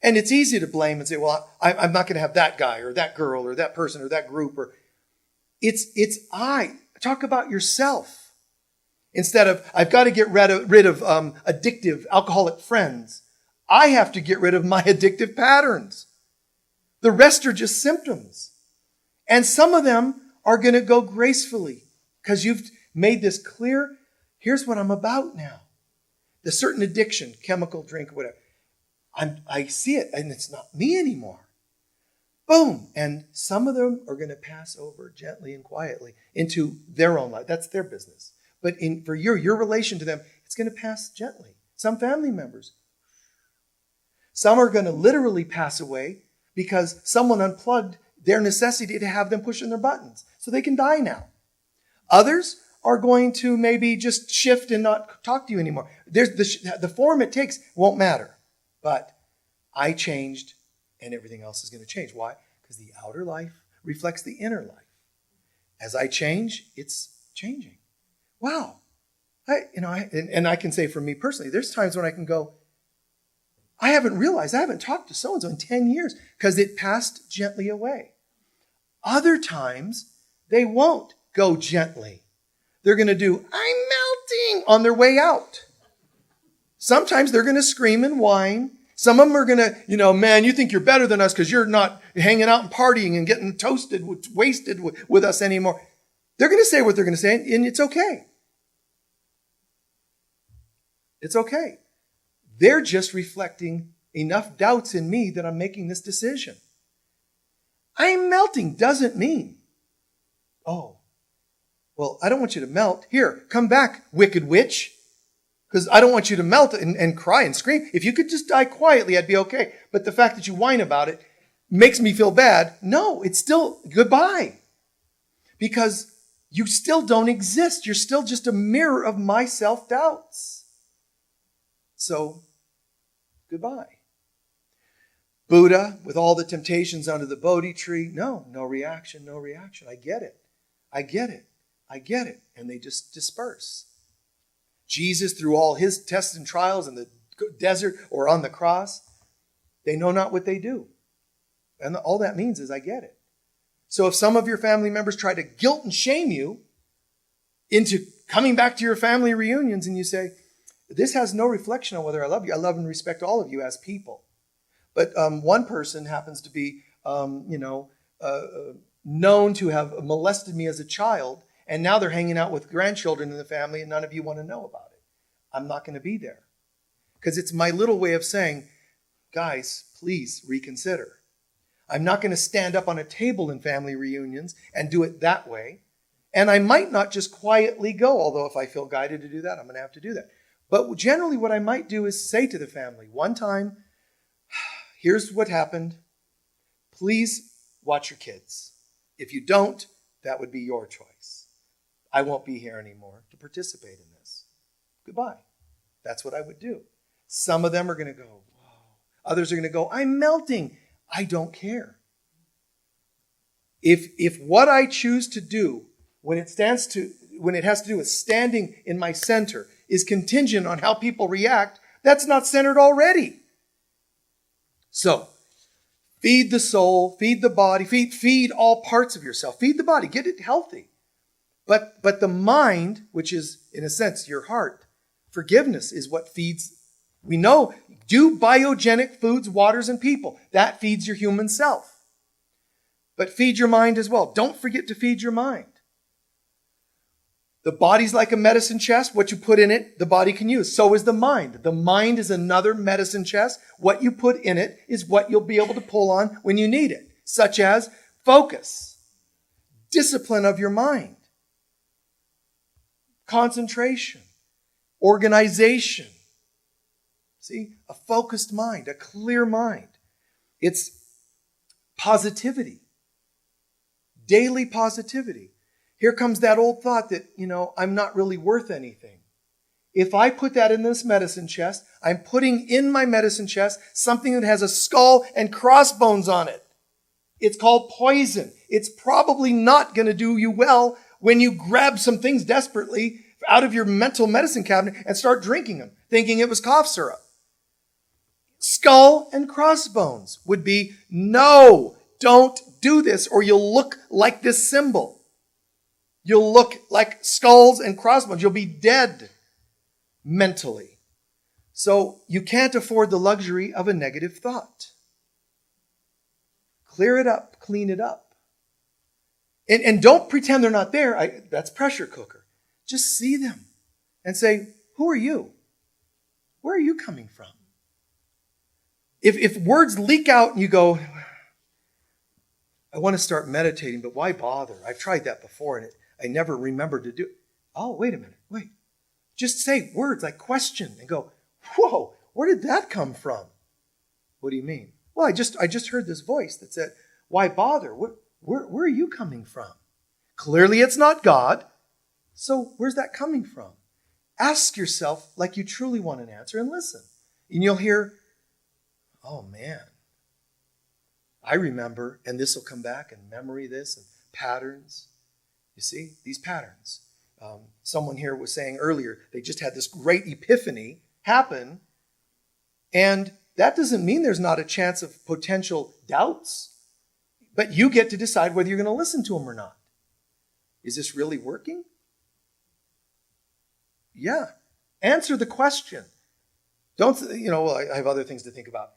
And it's easy to blame and say, well, I'm not going to have that guy or that girl or that person or that group. Or it's I. Talk about yourself. Instead of, I've got to get rid of addictive, alcoholic friends. I have to get rid of my addictive patterns. The rest are just symptoms. And some of them are going to go gracefully because you've made this clear. Here's what I'm about now. The certain addiction, chemical drink, whatever. I see it, and it's not me anymore. Boom. And some of them are going to pass over gently and quietly into their own life. That's their business. But for your relation to them, it's going to pass gently. Some family members. Some are going to literally pass away because someone unplugged their necessity to have them pushing their buttons. So they can die now. Others are going to maybe just shift and not talk to you anymore. The form it takes won't matter. But I changed and everything else is going to change. Why? Because the outer life reflects the inner life. As I change, it's changing. Wow. I can say for me personally, there's times when I can go, I haven't talked to so-and-so in 10 years because it passed gently away. Other times, they won't go gently. They're going to do, I'm melting on their way out. Sometimes they're going to scream and whine. Some of them are going to, man, you think you're better than us because you're not hanging out and partying and getting wasted with us anymore. They're going to say what they're going to say, and it's okay. It's okay. They're just reflecting enough doubts in me that I'm making this decision. I'm melting doesn't mean, oh, well, I don't want you to melt. Here, come back, wicked witch. Because I don't want you to melt and cry and scream. If you could just die quietly, I'd be okay. But the fact that you whine about it makes me feel bad. No, it's still goodbye. Because you still don't exist. You're still just a mirror of my self-doubts. So, goodbye. Buddha, with all the temptations under the Bodhi tree, no reaction, no reaction. I get it. And they just disperse. Jesus, through all his tests and trials in the desert or on the cross, they know not what they do. And all that means is I get it. So if some of your family members try to guilt and shame you into coming back to your family reunions and you say, this has no reflection on whether I love you. I love and respect all of you as people. But one person happens to be, known to have molested me as a child. And now they're hanging out with grandchildren in the family and none of you want to know about it. I'm not going to be there. Because it's my little way of saying, guys, please reconsider. I'm not going to stand up on a table in family reunions and do it that way. And I might not just quietly go, although if I feel guided to do that, I'm going to have to do that. But generally what I might do is say to the family, one time, here's what happened. Please watch your kids. If you don't, that would be your choice. I won't be here anymore to participate in this. Goodbye. That's what I would do. Some of them are going to go, whoa. Others are going to go, I'm melting. I don't care. If what I choose to do when it has to do with standing in my center is contingent on how people react, that's not centered already. So, feed the soul, feed the body, feed all parts of yourself. Feed the body, get it healthy. But the mind, which is, in a sense, your heart, forgiveness is what feeds. We know, do biogenic foods, waters, and people. That feeds your human self. But feed your mind as well. Don't forget to feed your mind. The body's like a medicine chest. What you put in it, the body can use. So is the mind. The mind is another medicine chest. What you put in it is what you'll be able to pull on when you need it, such as focus, discipline of your mind, concentration, organization. See, a focused mind, a clear mind. It's positivity, daily positivity. Here comes that old thought that, I'm not really worth anything. If I put that in this medicine chest, I'm putting in my medicine chest something that has a skull and crossbones on it. It's called poison. It's probably not going to do you well when you grab some things desperately out of your mental medicine cabinet and start drinking them, thinking it was cough syrup. Skull and crossbones would be, no, don't do this or you'll look like this symbol. You'll look like skulls and crossbones. You'll be dead mentally. So you can't afford the luxury of a negative thought. Clear it up, clean it up. And don't pretend they're not there. That's pressure cooker. Just see them and say, who are you? Where are you coming from? If words leak out and you go, I want to start meditating, but why bother? I've tried that before and I never remembered to do it. Oh, wait a minute. Wait. Just say words like question and go, whoa, where did that come from? What do you mean? Well, I just heard this voice that said, why bother? Where are you coming from? Clearly it's not God. So where's that coming from? Ask yourself like you truly want an answer and listen. And you'll hear, oh man, I remember, and this will come back and memory this and patterns. You see, these patterns. Someone here was saying earlier, they just had this great epiphany happen. And that doesn't mean there's not a chance of potential doubts. But you get to decide whether you're going to listen to them or not. Is this really working? Yeah. Answer the question. Don't, well, I have other things to think about.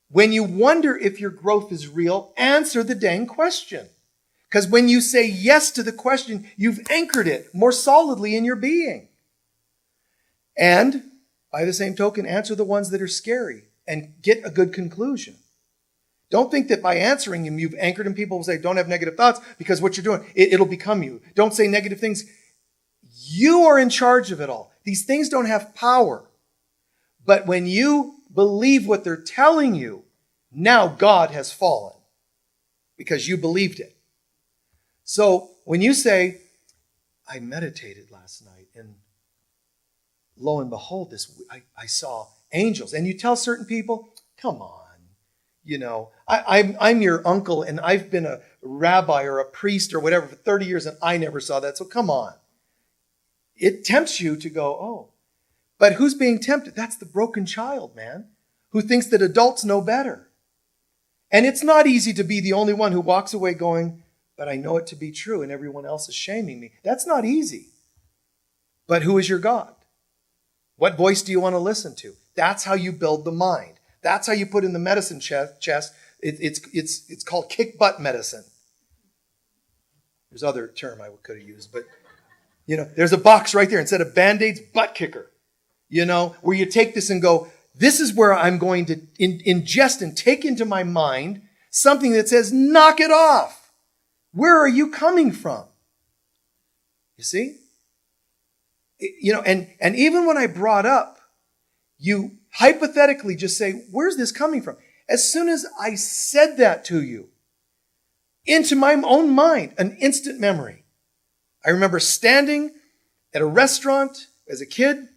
When you wonder if your growth is real, answer the dang question. Because when you say yes to the question, you've anchored it more solidly in your being. And by the same token, answer the ones that are scary and get a good conclusion. Don't think that by answering them, you've anchored them. People will say, don't have negative thoughts because what you're doing, it'll become you. Don't say negative things. You are in charge of it all. These things don't have power. But when you believe what they're telling you, now God has fallen because you believed it. So when you say, I meditated last night and lo and behold, I saw angels. And you tell certain people, come on, I'm your uncle and I've been a rabbi or a priest or whatever for 30 years and I never saw that. So come on. It tempts you to go, oh. But who's being tempted? That's the broken child, man, who thinks that adults know better. And it's not easy to be the only one who walks away going, but I know it to be true and everyone else is shaming me. That's not easy. But who is your God? What voice do you want to listen to? That's how you build the mind. That's how you put in the medicine chest. It's called kick butt medicine. There's other term I could have used, but there's a box right there instead of Band-Aids, butt kicker. Where you take this and go, this is where I'm going to ingest and take into my mind something that says, knock it off. Where are you coming from? You see? And even when I brought up, you hypothetically just say, where's this coming from? As soon as I said that to you, into my own mind, an instant memory. I remember standing at a restaurant as a kid,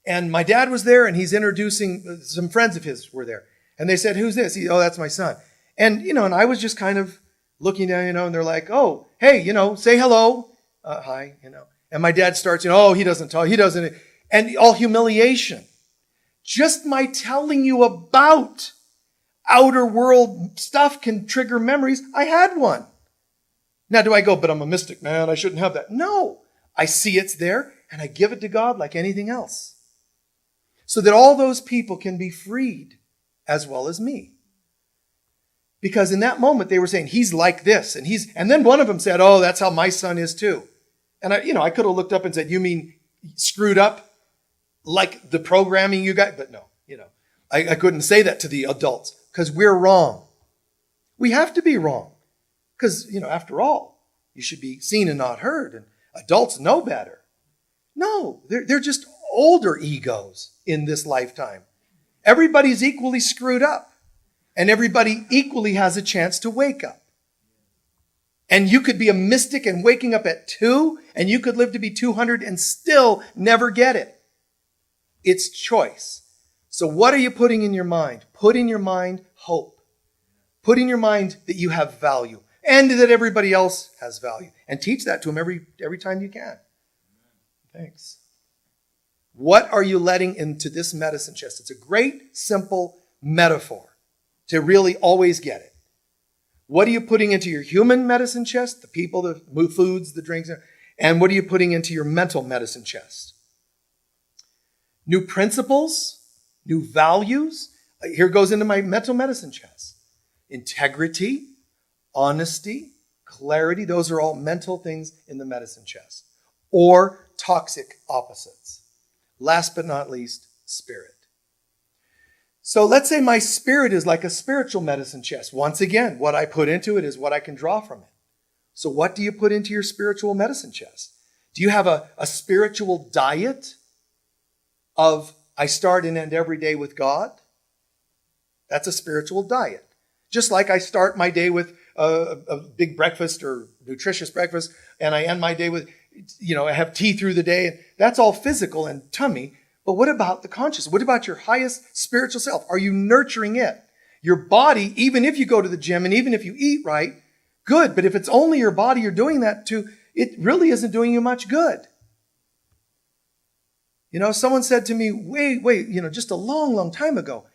and my dad was there, and he's introducing, some friends of his were there. And they said, who's this? Oh, that's my son. And, and I was just kind of looking down, and they're like, oh, hey, say hello. Hi, And my dad starts, oh, he doesn't talk, he doesn't. And all humiliation. Just my telling you about outer world stuff can trigger memories. I had one. Now, do I go, but I'm a mystic, man, I shouldn't have that? No. I see it's there, and I give it to God like anything else. So that all those people can be freed as well as me. Because in that moment, they were saying, he's like this. And then one of them said, oh, that's how my son is too. And I could have looked up and said, you mean screwed up like the programming you got? But no, I couldn't say that to the adults because we're wrong. We have to be wrong because, after all, you should be seen and not heard. And adults know better. No, they're just older egos in this lifetime. Everybody's equally screwed up. And everybody equally has a chance to wake up. And you could be a mystic and waking up at 2, and you could live to be 200 and still never get it. It's choice. So what are you putting in your mind? Put in your mind hope. Put in your mind that you have value and that everybody else has value. And teach that to them every time you can. Thanks. What are you letting into this medicine chest? It's a great, simple metaphor to really always get it. What are you putting into your human medicine chest? The people, the foods, the drinks. And what are you putting into your mental medicine chest? New principles, new values. Here goes into my mental medicine chest. Integrity, honesty, clarity. Those are all mental things in the medicine chest. Or toxic opposites. Last but not least, spirit. So let's say my spirit is like a spiritual medicine chest. Once again, what I put into it is what I can draw from it. So what do you put into your spiritual medicine chest? Do you have a spiritual diet of I start and end every day with God? That's a spiritual diet. Just like I start my day with a big breakfast or nutritious breakfast, and I end my day with, I have tea through the day. That's all physical and tummy. But what about the conscious? What about your highest spiritual self? Are you nurturing it? Your body, even if you go to the gym and even if you eat right, good. But if it's only your body you're doing that to, it really isn't doing you much good. Someone said to me, wait, just a long, long time ago,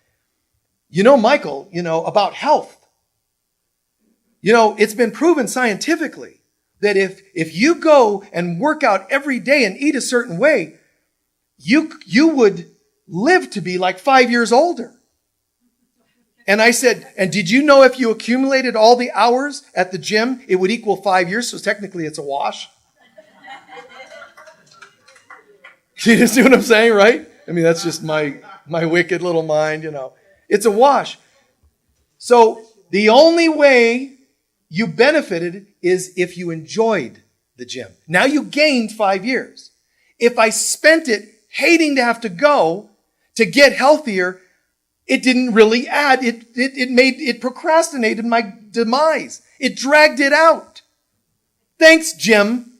Michael, about health. It's been proven scientifically that if you go and work out every day and eat a certain way, you would live to be like 5 years older. And I said, and did you know if you accumulated all the hours at the gym, it would equal 5 years? So technically it's a wash. You see what I'm saying, right? I mean, that's just my wicked little mind, It's a wash. So the only way you benefited is if you enjoyed the gym. Now you gained 5 years. If I spent it hating to have to go to get healthier, it didn't really add. It procrastinated my demise. It dragged it out. Thanks, Jim.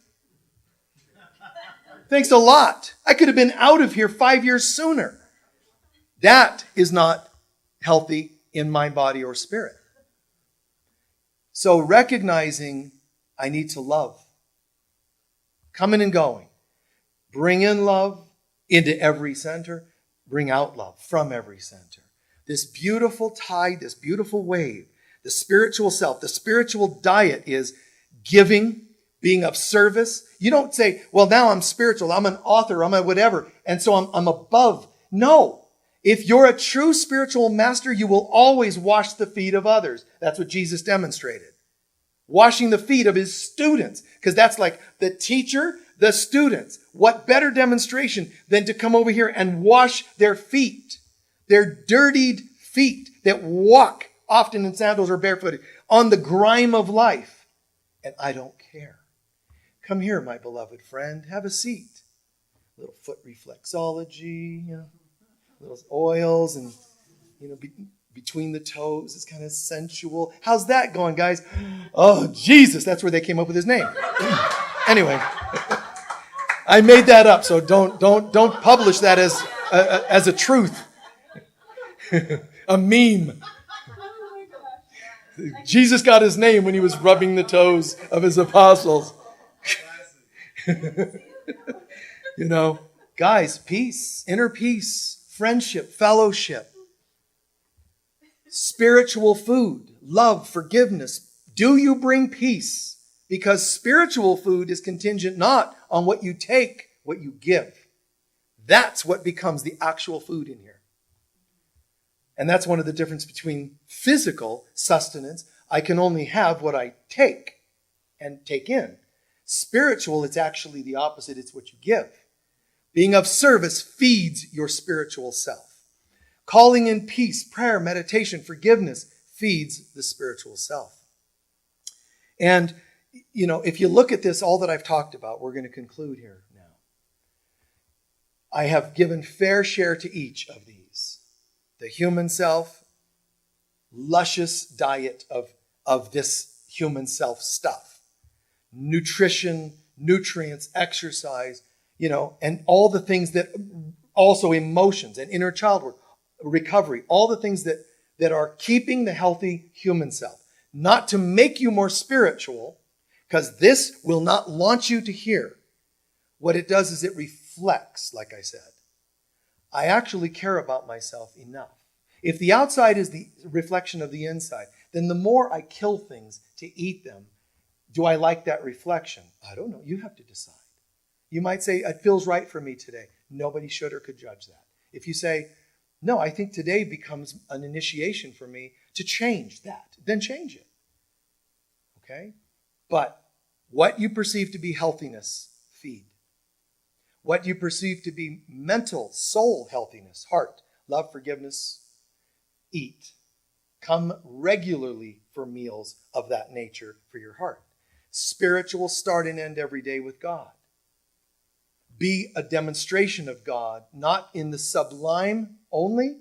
Thanks a lot. I could have been out of here 5 years sooner. That is not healthy in my body or spirit. So recognizing I need to love. Coming and going. Bring in love into every center. Bring out love from every center. This beautiful tide, this beautiful wave, the spiritual self, the spiritual diet is giving, being of service. You don't say, well, now I'm spiritual, I'm an author, I'm a whatever, and so I'm above. No. If you're a true spiritual master, you will always wash the feet of others. That's what Jesus demonstrated. Washing the feet of his students. Because that's like the teacher, the students. What better demonstration than to come over here and wash their feet? Their dirtied feet that walk often in sandals or barefooted on the grime of life. And I don't care. Come here, my beloved friend. Have a seat. A little foot reflexology, little oils and, between the toes. It's kind of sensual. How's that going, guys? Oh, Jesus. That's where they came up with his name. Anyway, I made that up, so don't publish that as a truth. A meme. Jesus got his name when he was rubbing the toes of his apostles. Guys, peace, inner peace, friendship, fellowship, spiritual food, love, forgiveness. Do you bring peace? Because spiritual food is contingent not on what you take, what you give. That's what becomes the actual food in here. And that's one of the differences between physical sustenance. I can only have what I take and take in. Spiritual, it's actually the opposite. It's what you give. Being of service feeds your spiritual self. Calling in peace, prayer, meditation, forgiveness feeds the spiritual self. And, if you look at this, all that I've talked about, we're going to conclude here now. I have given fair share to each of these. The human self, luscious diet of this human self stuff. Nutrition, nutrients, exercise, and all the things that, also emotions and inner child work, recovery, all the things that are keeping the healthy human self. Not to make you more spiritual, because this will not launch you to here. What it does is it reflects, like I said. I actually care about myself enough. If the outside is the reflection of the inside, then the more I kill things to eat them, do I like that reflection? I don't know. You have to decide. You might say, it feels right for me today. Nobody should or could judge that. If you say, no, I think today becomes an initiation for me to change that, then change it. Okay? But what you perceive to be healthiness, feed. What you perceive to be mental, soul healthiness, heart, love, forgiveness, eat. Come regularly for meals of that nature for your heart. Spiritual start and end every day with God. Be a demonstration of God, not in the sublime only,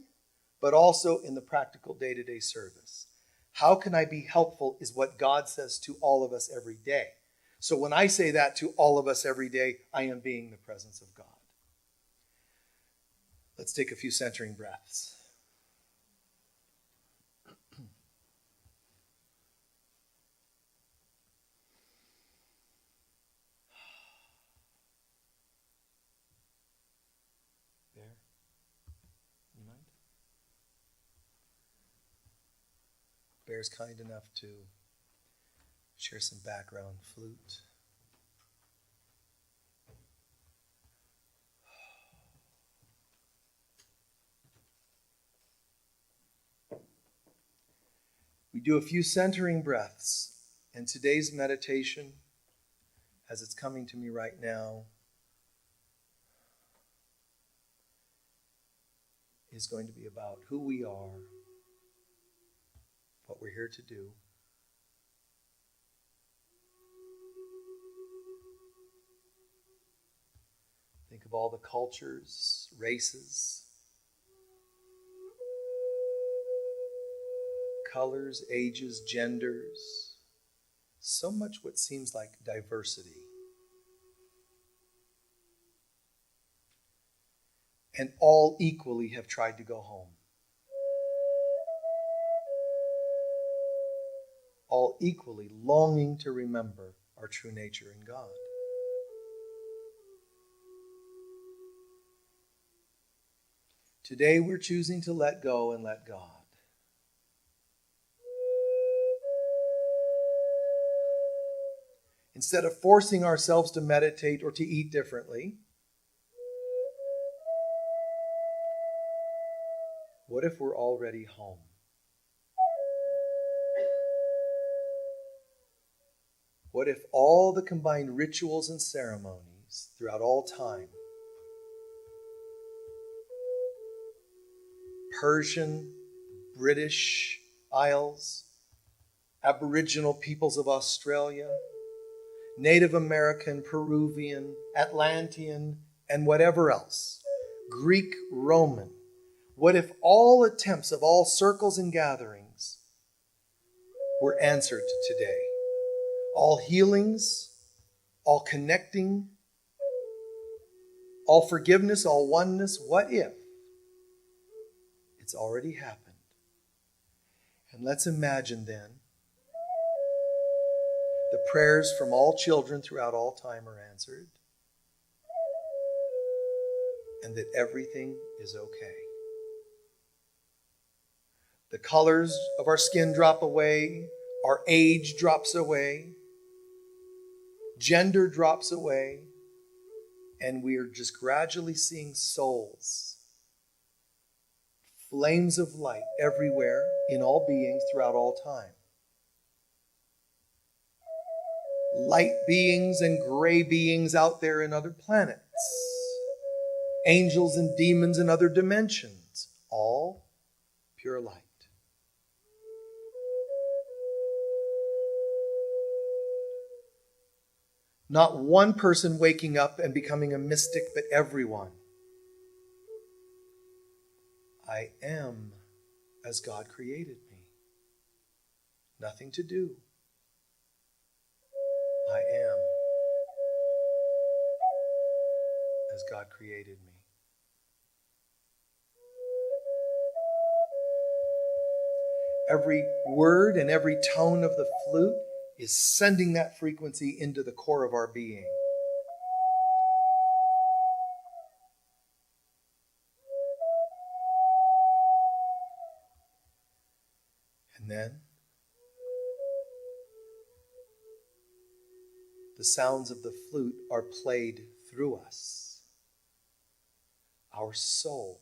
but also in the practical day-to-day service. How can I be helpful is what God says to all of us every day. So when I say that to all of us every day, I am being the presence of God. Let's take a few centering breaths. There. You mind? Bear's kind enough to share some background flute. We do a few centering breaths, and today's meditation, as it's coming to me right now, is going to be about who we are, what we're here to do. Think of all the cultures, races, colors, ages, genders, so much what seems like diversity. And all equally have tried to go home. All equally longing to remember our true nature in God. Today we're choosing to let go and let God. Instead of forcing ourselves to meditate or to eat differently, what if we're already home? What if all the combined rituals and ceremonies throughout all time, Persian, British Isles, Aboriginal peoples of Australia, Native American, Peruvian, Atlantean, and whatever else, Greek, Roman, what if all attempts of all circles and gatherings were answered today? All healings, all connecting, all forgiveness, all oneness, what if? It's already happened. And let's imagine then the prayers from all children throughout all time are answered, and that everything is okay. The colors of our skin drop away, our age drops away, gender drops away, and we are just gradually seeing souls, flames of light everywhere in all beings throughout all time. Light beings and gray beings out there in other planets, angels and demons in other dimensions, all pure light. Not one person waking up and becoming a mystic, but everyone. I am as God created me. Nothing to do. I am as God created me. Every word and every tone of the flute is sending that frequency into the core of our being. And then the sounds of the flute are played through us. Our soul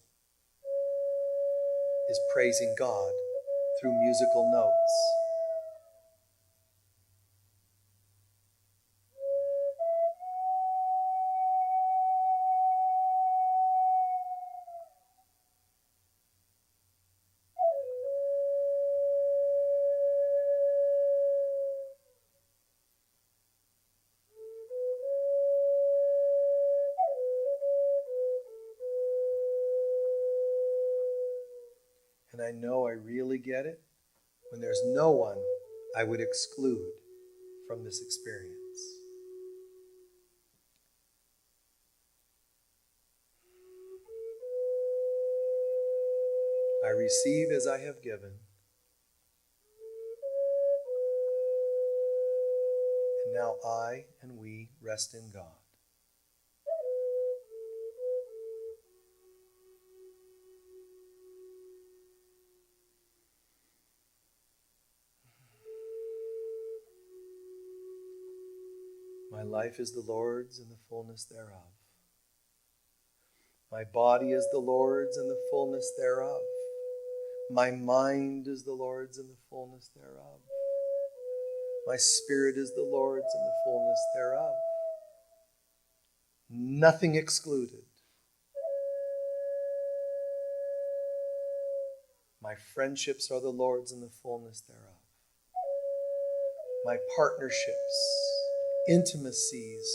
is praising God through musical notes. And I know I really get it when there's no one I would exclude from this experience. I receive as I have given. And now I and we rest in God. My life is the Lord's and the fullness thereof. My body is the Lord's and the fullness thereof. My mind is the Lord's and the fullness thereof. My spirit is the Lord's and the fullness thereof. Nothing excluded. My friendships are the Lord's and the fullness thereof. My partnerships, intimacies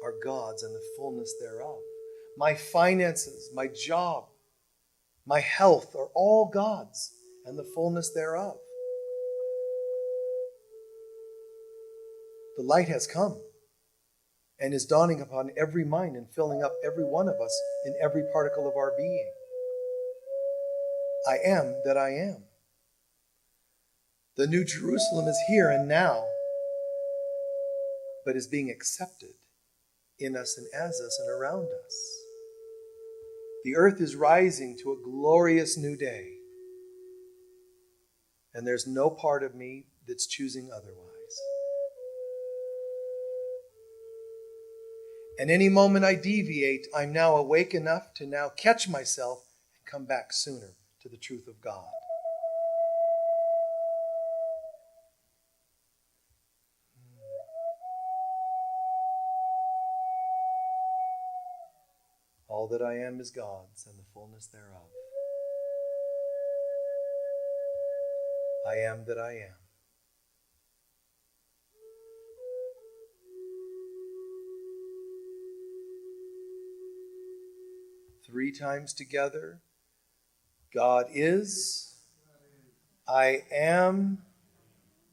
are God's and the fullness thereof. My finances, my job, my health are all God's and the fullness thereof. The light has come and is dawning upon every mind and filling up every one of us in every particle of our being. I am that I am. The New Jerusalem is here and now, but is being accepted in us and as us and around us. The earth is rising to a glorious new day, and there's no part of me that's choosing otherwise. And any moment I deviate, I'm now awake enough to now catch myself and come back sooner to the truth of God. All that I am is God's and the fullness thereof. I am that I am. Three times together. God is, I am,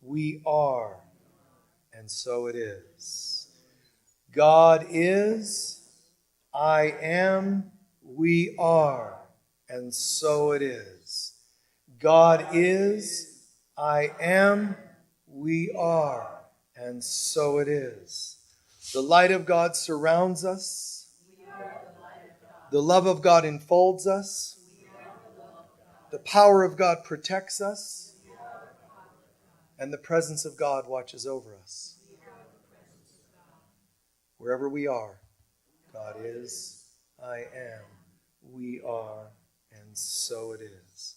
we are, and so it is. God is, I am, we are, and so it is. God is, I am, we are, and so it is. The light of God surrounds us. The love of God enfolds us. The power of God protects us. And the presence of God watches over us. Wherever we are, God is, I am, we are, and so it is.